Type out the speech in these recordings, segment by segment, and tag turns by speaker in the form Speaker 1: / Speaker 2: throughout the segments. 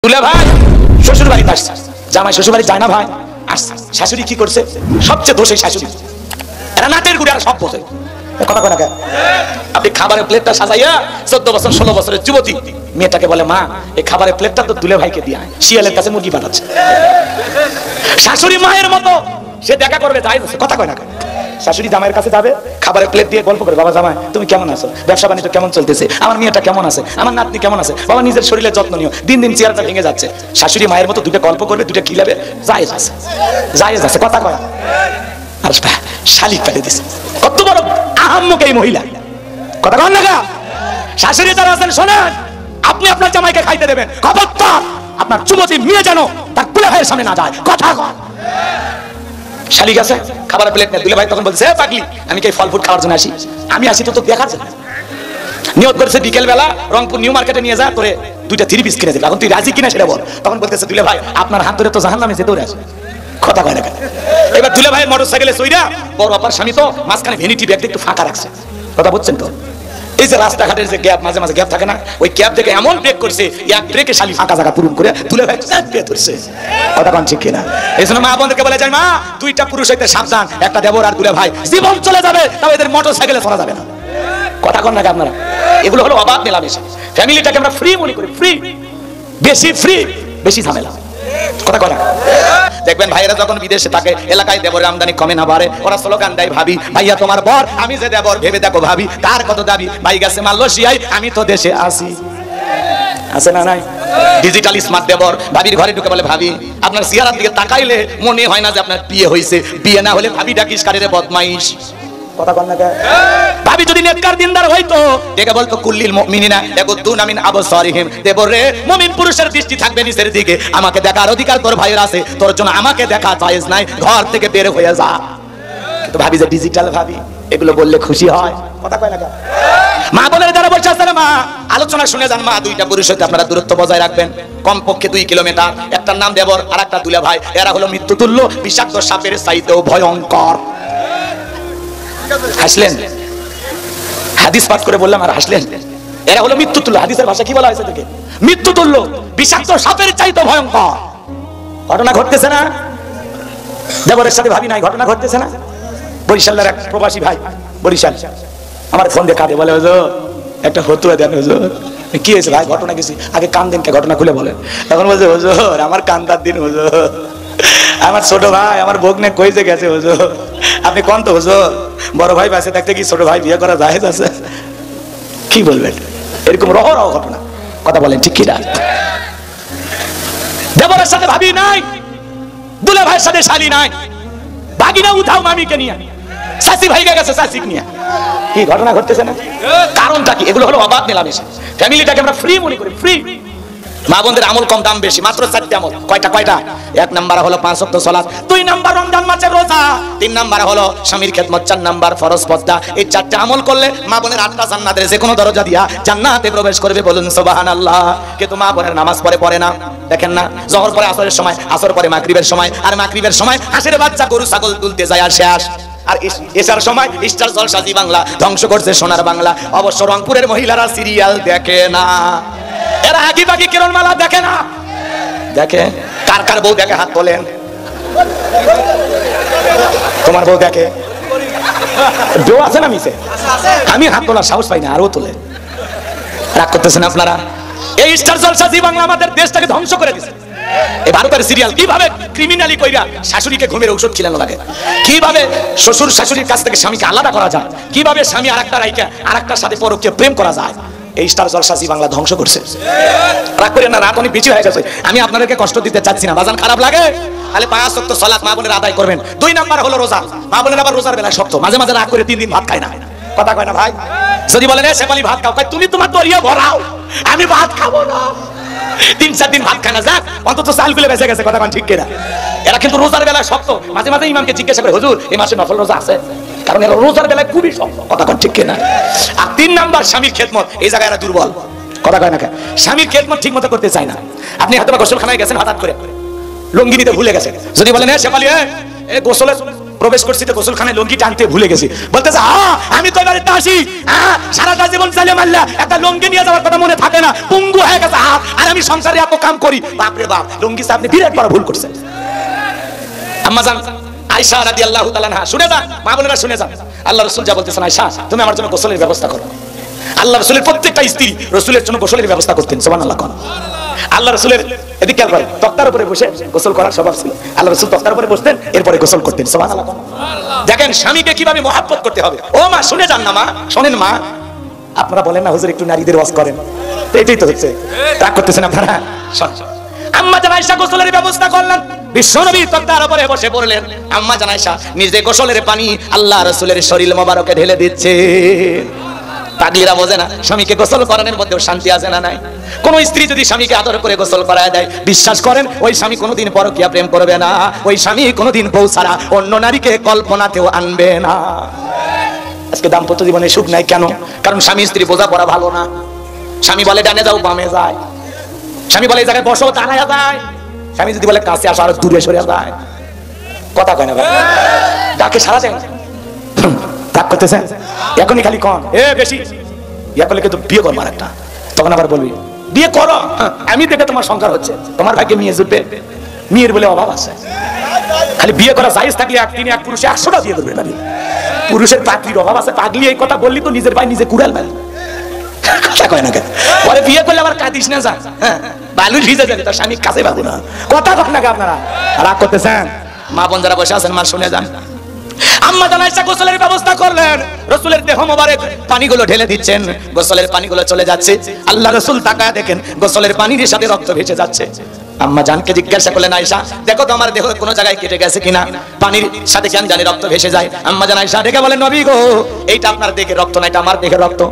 Speaker 1: দুলা ভাই শ্বশুর বাড়িতে আসছে, জামাই শ্বশুর বাড়ি যায় না ভাই, আসছে। শাশুড়ি কি করছে? সবচেয়ে দোষে শাশুড়ি, এরা নাটের গুড়ে আর সব বোঝে। কথা কয় না কেন? আপনি খাবারের প্লেটটা সাজাইয়া 14 বছর 16 বছরের যুবতী মেয়েটাকে বলে, মা এই খাবারের প্লেটটা তো দুলে ভাইকে দিয়ে আয়, শিয়ালের কাছে মুরগি পাঠাচ্ছে। শাশুড়ি মায়ের মতো সে দেখা করবে, যাই কথা কয় না কেন? শাশুড়ি জামাইয়ের কাছে যাবে, খাবারের প্লেট দিয়ে গল্প করে, বাবা জামাই তুমি কেমন আছো, ব্যবসা বাণিজ্য কেমন চলতেছে, আমার মেয়েটা কেমন আছে, আমার নাতনি কেমন আছে, বাবা নিজের শরীরের যত্ন নিও, দিন দিন চেয়ারটা ভেঙে যাচ্ছে। শাশুড়ি মায়ের মতো দুটো গল্প করবে, দুটো খিলাবে, জায়েজ আছে, জায়েজ আছে, কথা কয়। আর শালিক ফেলে দিছে, কত বড় আহাম্মক এই মহিলা, কথা কন না। শাশুড়ি যারা আছেন শোনেন, আপনি আপনার জামাইকে খাইতে দেবেন, খবরদার আপনার যুবতী মেয়ে যেন তার দুলা ভাইয়ের সামনে না যায়, কথা কন। শালিক আছে, খাবারের প্লেট নেই, দুলা ভাই তখন বলছে, পাগলি আমি কি ফল ফুড খাওয়ার জন্য আসি? আমি আসি তো দেখার জন্য। নিয়ত করেছে বিকেল বেলা রংপুর নিউ মার্কেটে নিয়ে যা, তোরে 2টা 3 পিস কিনে দেবে, এখন তুই রাজি কিনা সেটা বল। তখন বলতেছে, দুলা ভাই আপনার হাত ধরে তো জাহান্নামে যেতে আসে, কথা কয় না কেন? এবার দুলা ভাই মোটরসাইকেলে চইরা, বড় আপার স্বামী তো মাঝখানে ভ্যানিটি ব্যাগ একটু ফাঁকা রাখছে, কথা বুঝছেন তো? এই যে রাস্তাঘাটের যে গ্যাপ, মাঝে মাঝে গ্যাপ থাকে না, ওই গ্যাপ থেকে এমন ব্রেক করছে, এক ব্রেকে শালি ফাঁকা জায়গা পূরণ করে দুলা ভাই চাপিয়ে ধরছে, কথা কন ঠিক কিনা? এই জন্য মা বোনকে বলে যায়, মা 2টা পুরুষ হইতে সাবধান, একটা দেবর আর দুলা ভাই, জীবন চলে যাবে তাও এদের মোটরসাইকেলে চলা যাবে না, কথা কন না আপনারা? এগুলো হলো অবাধ মেলামেশা। ফ্যামিলিটাকে আমরা ফ্রি মনে করি, ফ্রি, বেশি ফ্রি বেশি ঝামেলা, কথা কয় না? দেখবেন ভাইয়েরা যখন বিদেশে থাকে, এলাকায় দেবরের আমদানি কমে না বাড়ে, ওরা স্লোগান দেয়, ভাবি ভাইয়া তোমার বর, আমি যে দেবর ভেবে দেখো ভাবি কার কত দাবি, ভাই গেছে মালয়েশিয়ায় আমি তো দেশে আসি, আছে না নাই? ডিজিটাল স্মার্ট দেবর ভাবির ঘরে ঢুকে বলে, ভাবি আপনার চেহারার দিকে তাকাইলে মনে হয় না যে আপনার বিয়ে হয়েছে, বিয়ে না হলে ভাবি ডাকিস কারে রে বদমাইশ, কথা কন না কেন? ভাবি যদি নেককার দিনদার হইতো দেখে বলতো, কুল্লিল মুমিনিনা ইয়াগুদ্দুনা মিন আবসারিহিম, দেবরে মুমিন পুরুষের দৃষ্টি থাকবে নিচের দিকে, আমাকে দেখার অধিকার তোর ভাইয়ের আছে, তোর জন্য আমাকে দেখা জায়েজ নাই, ঘর থেকে বের হয়ে যা। কিন্তু ভাবি যে ডিজিটাল ভাবি, এগুলো বললে খুশি হয়, কথা কয় না কেন? মা বোনের যারা বলছে আসলে মা আলোচনা শুনে যান, মা 2টা পুরুষ হইতে আপনারা দূরত্ব বজায় রাখবেন, কমপক্ষে 2 কিলোমিটার। একটার নাম দেবর আর একটা দুলা ভাই, এরা হলো মৃত্যুতুল্য, বিষাক্ত সাপের চাইতেও ভয়ঙ্কর। হাসলেন, হাদিস পাঠ করে বললাম আর হাসলেন। এরা হলো মৃত্যুতুল্য, হাদিসের ভাষা কি বলা হয়েছে থেকে? মৃত্যুতুল্য, বিষাক্ত সাপের চাইতে ভয়ঙ্কর। ঘটনা ঘটতেছে না? দেবরের সাথে ভাবি নাই, ঘটনা ঘটতেছে না? বরিশালের এক প্রবাসী ভাই, বরিশাল, আমার ফোন দিয়ে কাঁদে, বলে হুজুর একটা ফতুয়া দেন হুজুর। কি হয়েছে ভাই? ঘটনা কিছু আগে কান দেন, ঘটনা খুলে বলেন। তখন বলছে, হুজুর আমার কান্দার দিন হুজুর, আমার ছোট ভাই আমার ভগ্নে কইতে গেছে হুজুর, আপনি কোন তো হুজুর, বড় ভাই বাসে থাকতে কি ছোট ভাই বিয়ে করা জায়েজ আছে? কি বলবেন? এরকম রহ রহ ঘটনা, কথা বলেন ঠিক কি না? দেবরের সাথে ভাবি নাই, দুলা ভাইয়ের সাথে শালি নাই, ভাগিনা উঠাও মামিকে নিয়ে, চাচি ভাইকে গেছে চাচিক নিয়ে, কি ঘটনা ঘটতেছে না? কারণটা কি? এগুলো হলো অবাধ মেলামেশা। ফ্যামিলিটাকে আমরা ফ্রি মনে করি, ফ্রি। মা বোনদের আমল কম দাম বেশি, মাত্র 4টে আমল। কয়টা? 1 নাম্বার হলো 5 ওয়াক্ত সালাত, 2 নাম্বার রমজান মাসের রোজা, 3 নাম্বার হলো স্বামীর খেদমত, 4 নাম্বার ফরজ পর্দা। এই 4টে আমল করলে মা বোনের 8টা জান্নাতের যে কোনো দরজা দিয়া জান্নাতে প্রবেশ করবে, বলুন সুবহানাল্লাহ। কিন্তু মা বোনের নামাজ পড়ে না, দেখেন না, জোহর পরে আসরের সময়, আসর পরে মাগরিবের সময়, আর মাগরিবের সময় হাঁসের বাচ্চা গরু ছাগল তুলতে যায় আর শেষ। আর এসার সময় স্টার জলসা জি বাংলা ধ্বংস করছে সোনার বাংলা। অবশ্য রংপুরের মহিলারা সিরিয়াল দেখে না, এরা আগে বাকি কিরণমালা দেখে না। দেখে কার কার বউ দেখে? হাত তোলেন। তোমার বউ দেখে? বউ আছে না মিছে? আমি হাত তোলার সাহস পাই না, আরও তোলে। রাগ করতেছেন আপনারা? এই স্টার জলসা জি বাংলা আমাদের দেশটাকে ধ্বংস করে দিচ্ছে। এই ভারতের সিরিয়াল কিভাবে ক্রিমিনালি কইরা শাশুড়িকে ঘুমের ঔষধ খিলানো লাগে, কিভাবে শ্বশুর শাশুড়ির কাছ থেকে স্বামীকে আলাদা করা যায়, কিভাবে স্বামী আরেকটা রাইকা আরেকটার সাথে পরকীয় প্রেম করা যায়, এই স্টার জলসা জি বাংলা ধ্বংস করছে। রাগ করেন না, রাত অনেক বেশি হয়ে গেছে, আমি আপনাদেরকে কষ্ট দিতে চাচ্ছি না, বাজান খারাপ লাগে। তাহলে 5 ওয়াক্ত সালাত মা বোনের আদায় করবেন। 2 নাম্বার হলো রোজা, মা বোনের আবার রোজার বেলায় শক্ত, মাঝে মাঝে রাগ করে 3 দিন ভাত খায় না, কথা কয় না ভাই? যদি বলেন শেফালি ভাত খাও, তুমি তোমার দরিয়া ভরাও, আমি ভাত খাবো না, 3-4 দিন ভাত খায় না, যাক অন্তত চালগুলো বেঁচে গেছে, কথা কন ঠিক কিনা? এরা কিন্তু রোজার বেলায় শক্ত, মাঝে মাঝে ইমামকে জিজ্ঞাসা করে, হুজুর এই মাসে নফল রোজা আছে? কারণ এরা রোজার বেলায় খুবই শক্ত, কথা কন ঠিক কিনা? আর 3 নাম্বার স্বামীর খেদমত, এই জায়গায় এরা দুর্বল, কথা কয় না কেন? স্বামীর খেদমত ঠিক মতো করতে চায় না। আপনি হয়তো গোসলখানায় গেছেন, হঠাৎ করে লুঙ্গি নিতে ভুলে গেছেন, যদি বলেন শেফালি গোসলে প্রবেশ করছি তো গোসলখানায় লুঙ্গি টানতে ভুলে গেছি। বলতেছে হ্যাঁ আমি তো এবারে আসি, হ্যাঁ সারাটা জীবন চালিয়ে মারলা একটা লুঙ্গি নিয়ে যাওয়ার কথা মনে থাকে না, পঙ্গু হয়ে গেছে হাত, আর আমি সংসারে এত কাম করি। বাপরে বাপ, লুঙ্গি আপনি বিরাট বড় ভুল করছেন। আম্মা জান আয়েশা রাদিয়াল্লাহু তাআলা আনহা, শুনে যান মা বোনেরা, শুনে যান। আল্লাহ রাসূল যা বলতেছেন, আয়েশা তুমি আমার জন্য গোসলের ব্যবস্থা করো। আল্লাহ রাসূলের প্রত্যেকটা স্ত্রী রাসূলের জন্য গোসলের ব্যবস্থা করতেন। সুবহানাল্লাহ। কোন আল্লাহ রাসূলের এদিকে খেয়াল করেন, তক্তার উপরে বসে গোসল করার স্বভাব ছিল। আল্লাহ রাসূল তক্তার উপরে বসতেন, এরপরে গোসল করতেন। সুবহানাল্লাহ। দেখেন স্বামীকে কিভাবে মহব্বত করতে হবে। ও মা শুনে যান না মা, শোনেন মা। আপনারা বলেন না হুজুর একটু নারীদের ওয়াজ করেন, তো এটাই তো হচ্ছে, রাগ করতেছেন আপনারা। আম্মা জান আয়েশা গোসলের ব্যবস্থা করলেন, বিশ্বনবী তক্তার উপরে বসে পড়লেন। আম্মা জান আয়েশা নিজে গোসলের পানি আল্লাহ রাসূলের শরীর মোবারকে ঢেলে দিচ্ছে। পাগলিরা বোঝে না স্বামীকে গোসল করানোর মধ্যেও শান্তি আছে না নাই। কোন স্ত্রী যদি স্বামীকে আদর করে গোসল করায় দেয়, বিশ্বাস করেন ওই স্বামী কোনোদিন পরকীয়া প্রেম করবে না, ওই স্বামী কোনোদিন বউ ছাড়া অন্য নারীকে কল্পনাতেও আনবে না। আজকে দাম্পত্য জীবনে সুখ নাই কেন? কারণ স্বামী স্ত্রী বোঝাপড়া ভালো না। স্বামী বলে ডানে যাও বামে যায়, স্বামী বলে এই জায়গায় বসো দাঁড়ায় যায়, স্বামী যদি বলে কাছে আসো আর দূরে সরে যায়। কথা কয় না ভাই, ডাকে সারা যায় না। রাগ করতেছেন এখনই খালি কন এ বেশি ইয়া করলে কিন্তু বিয়ে করবার একটা, তখন আবার বলবি বিয়ে করো, আমি দেখে তোমার সংসার হচ্ছে, তোমার ভাইকে মেয়ে জুটবে, মেয়ের বলে অভাব আছে। খালি বিয়ে করা জায়েজ থাকলে এক দিনে এক পুরুষে 100টা বিয়ে করবে না, পুরুষের পাত্রীর অভাব আছে। পাগলি এই কথা বললি তো নিজের ভাই নিজে কুড়াল মারি। কথা কয় না কেন? পরে বিয়ে করলে আবার কাঁদিস না, যা বালু ভিজে যাবে, তার স্বামী কাছে পাবো না। কথা কন না আপনারা, রাগ করতেছেন? মা বোন যারা বসে আছেন মা শুনে যান। আম্মা জান আয়েশা গোসলের ব্যবস্থা করলেন, রাসূলের দেহ মোবারক পানিগুলো ঢেলে দিচ্ছেন, গোসলের পানিগুলো চলে যাচ্ছে। আল্লাহ রাসূল তাকায় দেখেন গোসলের পানির সাথে রক্ত ভেসে যাচ্ছে। আম্মা জানকে জিজ্ঞাসা করলেন আয়েশা দেখো তো আমার দেহ কোনো জায়গায় কেটে গেছে কিনা, পানির সাথে কেন জানি রক্ত ভেসে যায়। আম্মা জান আয়েশা ডেকে বলেন নবী গো এইটা আপনার দেহের রক্ত না, এটা আমার দেহের রক্ত।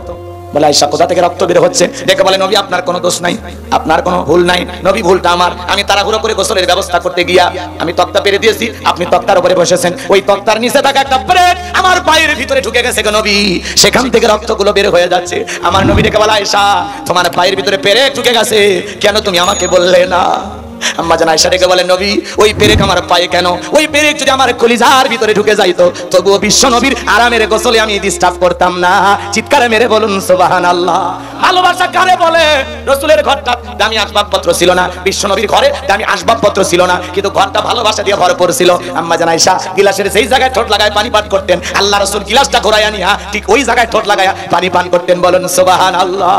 Speaker 1: বলে আয়েশা কোথা থেকে রক্ত বের হচ্ছে? ডেকে বলে নবী আপনার কোনো দোষ নাই, আপনার কোনো ভুল নাই নবী, ভুলটা আমার। আমি তাড়াহুড়ো করে গোসলের ব্যবস্থা করতে গিয়া আমি তক্তা পেরে দিয়েছি, আপনি তক্তার উপরে বসেছেন, ওই তক্তার নিচে থাকা একটা প্লেট আমার পায়ের ভিতরে ঢুকে গেছে গো নবী, সেখান থেকে রক্তগুলো বের হয়ে যাচ্ছে। আমার নবী ডেকে বলে আয়েশা তোমার পায়ের ভিতরে পেরেক ঢুকে গেছে, কেন তুমি আমাকে বললে না? আম্মা জান আয়েশা ডেকে বলেন নবী ওই পেরেক আমার পায়ে কেন? ওই পেরেক যদি আমার কলিজার ভিতরে ঢুকে যাইতো তবুও বিশ্ব নবীর আরামের গোসলে আমি ডিস্টার্ব করতাম না। চিৎকারে মেরে বলুন সুবহানাল্লাহ। ভালোবাসা কারে বলে? রাসূলের ঘরটা দামি আসবাবপত্র ছিল না, বিশ্ব নবীর ঘরে দামি আসবাবপত্র ছিল না, কিন্তু ঘরটা ভালোবাসা দিয়ে ভরপুর ছিল। আম্মা জান আয়েশা গিলাসের সেই জায়গায় ঠোঁট লাগায় পানি পান করতেন, আল্লাহ রাসূল গিলাসটা ঘোরাইয়া নিয়া ঠিক ওই জায়গায় ঠোঁট লাগায়া পানি পান করতেন। বলুন সুবহানাল্লাহ।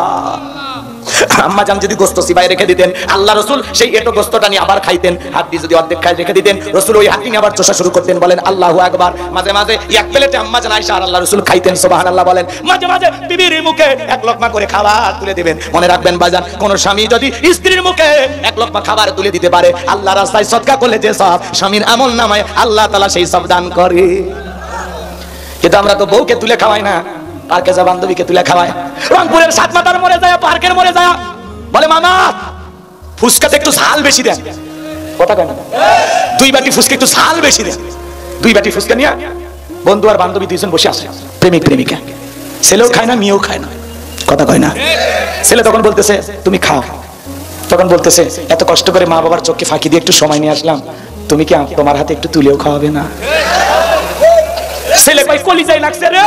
Speaker 1: আম্মা জান যদি গোশত সিবাই রেখে দিতেন, আল্লাহ রাসূল সেই এটো গোশতটা নিয়ে আবার খাইতেন। হাড্ডি যদি অর্ধেক খাই রেখে দিতেন, রাসূল ওই হাড্ডি নিয়ে আবার চোষা শুরু করতেন। বলেন আল্লাহু আকবার। মাঝে মাঝে এক প্লেটে আম্মা জান আয়েশা আর আল্লাহ রাসূল খাইতেন। সুবহানাল্লাহ বলেন। মাঝে মাঝে বিবির মুখে এক লোকমা করে খাবার তুলে দিবেন। মনে রাখবেন বাজান, কোন স্বামী যদি স্ত্রীর মুখে এক লোকমা খাবার তুলে দিতে পারে, আল্লাহর রাস্তায় সদকা করলে যে সব স্বামীর আমল নামায় আল্লাহ তাআলা সেই সব দান করে। কিন্তু আমরা তো বউকে তুলে খাওয়াই না, পার্কে যা বান্ধবীকে তুলে খাওয়ায়। রংপুরের সাতমাতার মরে যায়, পার্কের মরে যায়, বলে মামা ফুসকাতে একটু ঝাল বেশি দেন। কথা কেন? 2 বাটি ফুসকা একটু ঝাল বেশি দেন। 2 বাটি ফুসকা নিয়ে বন্ধু আর বান্ধবী দুইজন বসে আছে, প্রেমিক প্রেমিকা, ছেলেও খায় না মেয়েও খায় না। কথা কয় না? ছেলে তখন বলতেছে তুমি খাও, তখন বলতেছে এত কষ্ট করে মা বাবার চোখকে ফাঁকি দিয়ে একটু সময় নিয়ে আসলাম, তুমি কি তোমার হাতে একটু তুলেও খাওয়াবে না? ছেলে কয় কলিজাই লাগছে রে,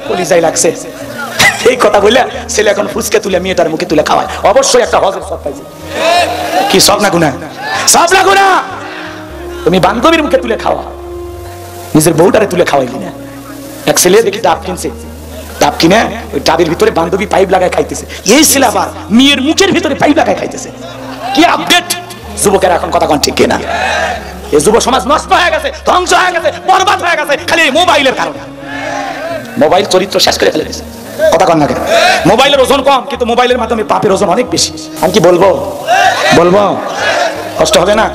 Speaker 1: কলিজাই লাগছে। এই কথা বলে ছেলে এখন ফুসকে তুলে মেয়েটার মুখে তুলে খাওয়ায়। অবশ্যই একটা হজের সব পাইছে। কি সব না গুনাহ? সব না গুনাহ? তুমি বান্ধবীর মুখে তুলে খাওয়া, নিজের বউটারে তুলে খাওয়াইলি না। এক ছেলে দেখি ডাব কিনছে, ডাব কিনে ওই ডাবের ভিতরে বান্ধবী পাইপ লাগায় খাইতেছে। এই ছেলে আবার মেয়ের মুখের ভিতরে পাইপ লাগায় খাইতেছে। কি আপডেট যুবকেরা এখন, কথা কোন ঠিক কিনা? এই যুব সমাজ নষ্ট হয়ে গেছে, ধ্বংস হয়ে গেছে, বরবাদ হয়ে গেছে খালি মোবাইলের কারণে। মোবাইল চরিত্র শেষ করে ফেলে দিয়েছে। কথা কন না কেন? মোবাইলের ওজন কম, কিন্তু মোবাইলের মাধ্যমে পাপের ওজন অনেক বেশি। আমি কি বলবো? বলবো? কষ্ট হবে না?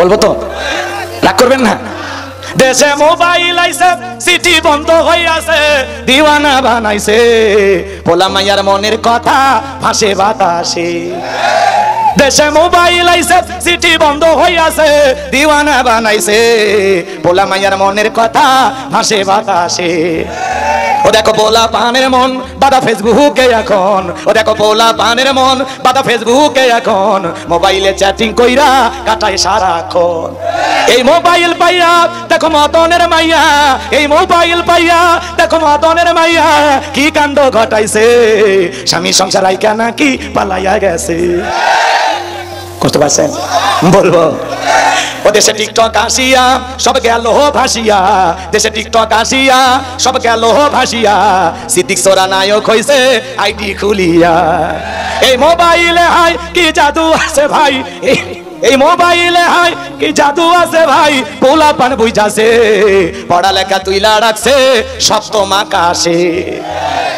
Speaker 1: বলবো তো? রাগ করবেন না? দেশে মোবাইল আইছে, সিটি বন্ধ হইয়াছে, দিওয়ানা বানাইছে, পোলা মাইয়ার মনের কথা ভাসে বাতাসে। দেশে মোবাইল আইছে, সিটি বন্ধ হইয়াছে, দিওয়ানা বানাইছে, পোলা মাইয়ার মনের কথা ভাসে বাতাসে। ও দেখো পোলা পানের মন বাদা ফেসবুকে এখন, ও দেখো পোলা পানের মন বাদা ফেসবুকে এখন, মোবাইলে চ্যাটিং কইরা কাটায় সারাক্ষণ। এই মোবাইল পাইয়া দেখো মদনের মাইয়া, এই মোবাইল পাইয়া দেখো মদনের মাইয়া কি কাণ্ড ঘটাইছে, স্বামী সংসার আইকা নাকি পালাইয়া গেছে। কষ্ট পাচ্ছেন বলবো? ও দেশে টিকটক আসিয়া সব গেল ভাসিয়া, দেশে টিকটক আসিয়া সব গেল ভাসিয়া, সিদ্দিক সোরা নায়ক হইছে আইডি খুলিয়া। এই মোবাইলে হাই কি জাদু আছে ভাই, এই মোবাইলে হাই কি জাদু আছে ভাই, পোলা পান বুঝাছে পড়ালেখা তুইলা রাখছে সপ্তম আকাশে।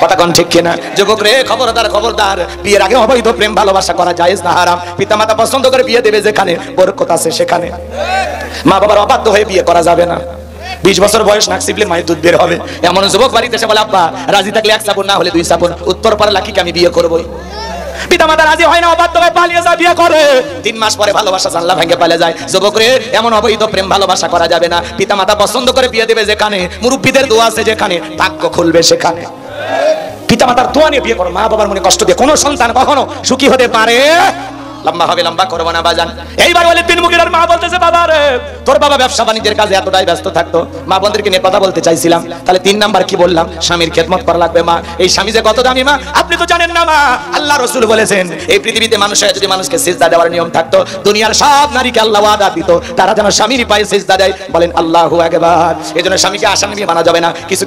Speaker 1: কথা কোন ঠিক কিনা? যুবক রে খবরদার খবরদার, বিয়ের আগে অবৈধ প্রেম ভালোবাসা করা জায়েজ না হারাম। পিতামাতা পছন্দ করে বিয়ে দেবে যেখানে বরকত আছে সেখানে। মা বাবার অবাধ্য হয়ে বিয়ে করা যাবে না। 20 বছর বয়স নাক চিপলে মায়ের দুধ বের হবে, এমন যুবক বাড়িতে এসে বলে আব্বা রাজি থাকলে 1 চাপন না হলে 2 চাপন, উত্তর পারলা কি আমি বিয়ে করবই। পিতামাতা রাজি হয় না, অবাধ্য হয়ে পালিয়ে যায় বিয়ে করে। 3 মাস পরে ভালোবাসা জানলা ভেঙে পালিয়ে যায়। যুবক রে এমন অবৈধ প্রেম ভালোবাসা করা যাবে না। পিতামাতা পছন্দ করে বিয়ে দেবে যেখানে, মুরব্বিদের দোয়া আছে যেখানে, ভাগ্য খুলবে সেখানে। পিতামাতার দোয়া নিয়ে বিয়ে করো, মা বাবার মনে কষ্ট দিয়ে কোনো সন্তান কখনো সুখী হতে পারে। লম্বা হবে, লম্বা করবো না বাজান। এইবার বলে তিন মুখের মা বলতেছে বাবা রে তোর বাবা ব্যবসা বাণিজ্যের কাজে এতটাই ব্যস্ত থাকতো, মা বোনদেরকে নিয়ে কথা বলতে চাইছিলাম। তাহলে 3 নাম্বার কি বললাম? স্বামীর খেদমত করা লাগবে মা। এই স্বামী যে কত দামি মা আপনি তো জানেন না মা। আল্লাহ রাসূল বলেছেন এই পৃথিবীতে মানুষের যদি মানুষকে সিজদা দেওয়ার নিয়ম থাকতো, দুনিয়ার সব নারীকে আল্লাহ ওয়াদা দিত তারা যেন স্বামীর পায়ে সিজদা দেয়। বলেন আল্লাহু আকবার। এজন্য স্বামীকে আসামি বানা যাবে না। কিছু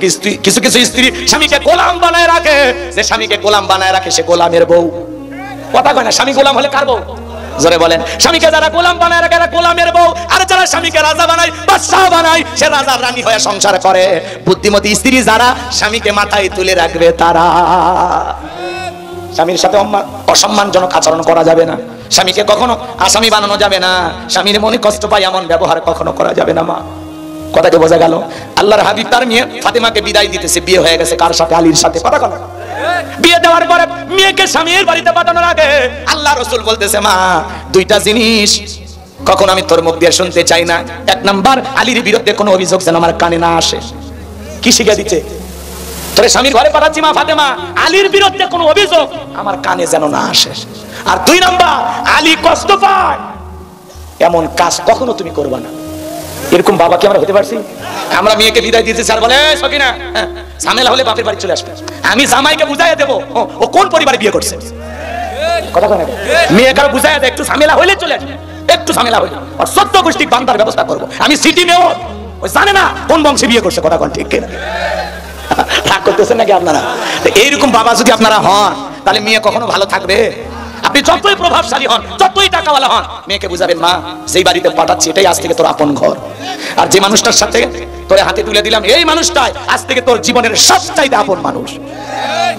Speaker 1: কিছু স্ত্রী স্বামীকে গোলাম বানায় রাখে, যে স্বামীকে গোলাম বানায় রাখে সে গোলামের বউ। কথা কয় না, স্বামী গোলাম হলে কার বউ? জোরে বলেন। স্বামীকে যারা গোলাম বানায় রাখে এরা গোলামের বউ, আর যারা স্বামীকে রাজা বানায় বাদশা বানায় সে রাজার রানী হয়ে সংসার করে। বুদ্ধিমতী স্ত্রী যারা স্বামীকে মাথায় তুলে রাখবে তারা। স্বামীর সাথে অসম্মানজনক আচরণ করা যাবে না, স্বামীকে কখনো আসামি বানানো যাবে না, স্বামীর মনে কষ্ট পায় এমন ব্যবহার কখনো করা যাবে না মা। কথাকে বোঝা গেল? আল্লাহর হাবিব তার মেয়ে ফাতেমাকে বিদায় দিতেছে, বিয়ে হয়ে গেছে কার সাথে? আলীর সাথে। কথা বলো। বিয়ে দেওয়ার পরে মেয়েকে স্বামীর বাড়িতে পাঠানোর আগে আল্লাহ রাসূল বলতেছে মা 2টা জিনিস কখনো আমি তোর মুখ দিয়ে শুনতে চাই না। 1 নাম্বার আলীর বিরুদ্ধে কোনো অভিযোগ যেন আমার কানে না আসে। কি শিখে দিচ্ছে? তোরে স্বামীর ঘরে পাঠাচ্ছি মা ফাতেমা, আলীর বিরুদ্ধে কোনো অভিযোগ আমার কানে যেন না আসে। আর 2 নাম্বার আলী কষ্ট পায় এমন কাজ কখনো তুমি করবা না। এরকম বাবা কি আমরা হতে পারছি? আমরা মেয়েকে বিদায় দিতে স্যার বলে সকিনা ঝামেলা হলে বাপের বাড়ি চলে আসবে, আমি জামাইকে বুঝাইয়া দেবো ও কোন পরিবারে বিয়ে করছে। কথা কয় না? মেয়ে কারো বুঝাইয়া দেয় একটু ঝামেলা হইলে চলে আসবে, একটু ঝামেলা হইলে আর 14 গোষ্ঠী বান্দার ব্যবস্থা করবো। আমি সিটি মেয়র, ওই জানে না কোন বংশে বিয়ে করছে। কথা কোন ঠিক কিনা? রাগ করতেছেন নাকি আপনারা? এইরকম বাবা যদি আপনারা হন তাহলে মেয়ে কখনো ভালো থাকবে? আপনি যতই প্রভাবশালী হন, যতই টাকাওয়ালা হন, মেয়েকে বুঝাবেন মা যেই বাড়িতে পাঠাচ্ছি এটাই আজ থেকে তোর আপন ঘর। আর যে মানুষটার সাথে তোরে হাতে তুলে দিলাম এই মানুষটাই আজ থেকে তোর জীবনের সবচাইতে আপন মানুষ।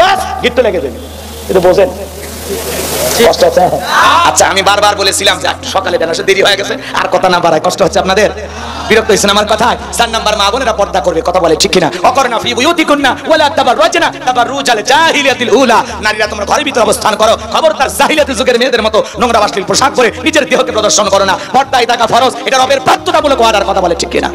Speaker 1: বাস গিট্টু লেগে যাবে। এটা বোঝেন? কষ্ট হচ্ছে? আচ্ছা আমি বারবার বলেছিলাম যে সকালে বেলা দেরি হয়ে গেছে, আর কথা না বাড়ায়। কষ্ট হচ্ছে আপনাদের? বিরক্ত হয়েছেন আমার কথায়? 4 নাম্বার মা বোনেরা পর্দা করবে। কথা বলে ঠিক কিনা? অকরনা ফি বুয়ুতিকুন্না ওয়ালা তাবাররুজনা তাবাররুজাল জাহিলিয়াতিল উলা। নারীরা তোমরা ঘরের ভিতরে অবস্থান করো, খবরদার জাহিলিয়াতের যুগের মেয়েদের মতো নোংরা অশ্লীল পোশাক পরে নিজের দেহকে প্রদর্শন করো না। পর্দায় থাকা ফরজ, এটা রবের বাধ্যতামূলক ওয়াদার। কথা বলে ঠিক কিনা?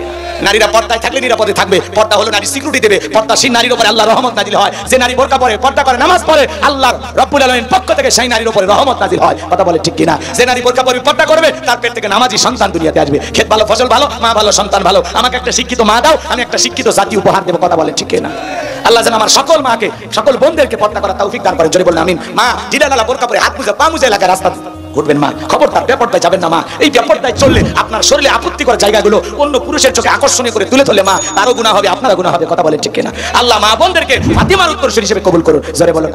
Speaker 1: নারীরা পর্দায় থাকলে নিরাপদে থাকবে। পর্দা হলো নারী সিকিউরিটি দেবে। পর্দাশীল নারীর উপরে আল্লাহর রহমত নাজিল হয়। যে নারী বোরকা পরে, পর্দা করে, নামাজ পড়ে, আল্লাহর রব্বুল আলামিন পক্ষ থেকে সেই নারীর উপরে রহমত নাজিল হয়। কথা বলে ঠিক কিনা? যে নারী বোরকা পরে পর্দা করবে তার পেট থেকে নামাজি সন্তান দুনিয়াতে আসবে। ক্ষেত ভালো, ফসল ভালো, মা ভালো, সন্তান ভালো। আমাকে একটা শিক্ষিত মা দাও, আমি একটা শিক্ষিত জাতি উপহার দেব। কথা বলে ঠিক কিনা? আল্লাহ যেন আমার সকল মাকে, সকল বোনদেরকে পর্দা করার তৌফিক দান করেন। জোরে বলুন আমিন। মা ঢিলাঢালা বোরকা পরে হাত মুজে পা মুজে এলাকায় রাস্তা ঘুরবেন মা, খবরদার বেপরদায় যাবেন না মা। এই বেপরদায় চললে আপনার শরীরে আপত্তিকর জায়গাগুলো অন্য পুরুষের চোখে আকর্ষণীয় করে তুলে ধরলে মা তারও গুনাহ হবে, আপনারও গুনাহ হবে। কথা বলে ঠিক কিনা? আল্লাহ মা বোনদেরকে ফাতিমার উত্তরসূরি হিসেবে কবুল করুন। জোরে বলুন।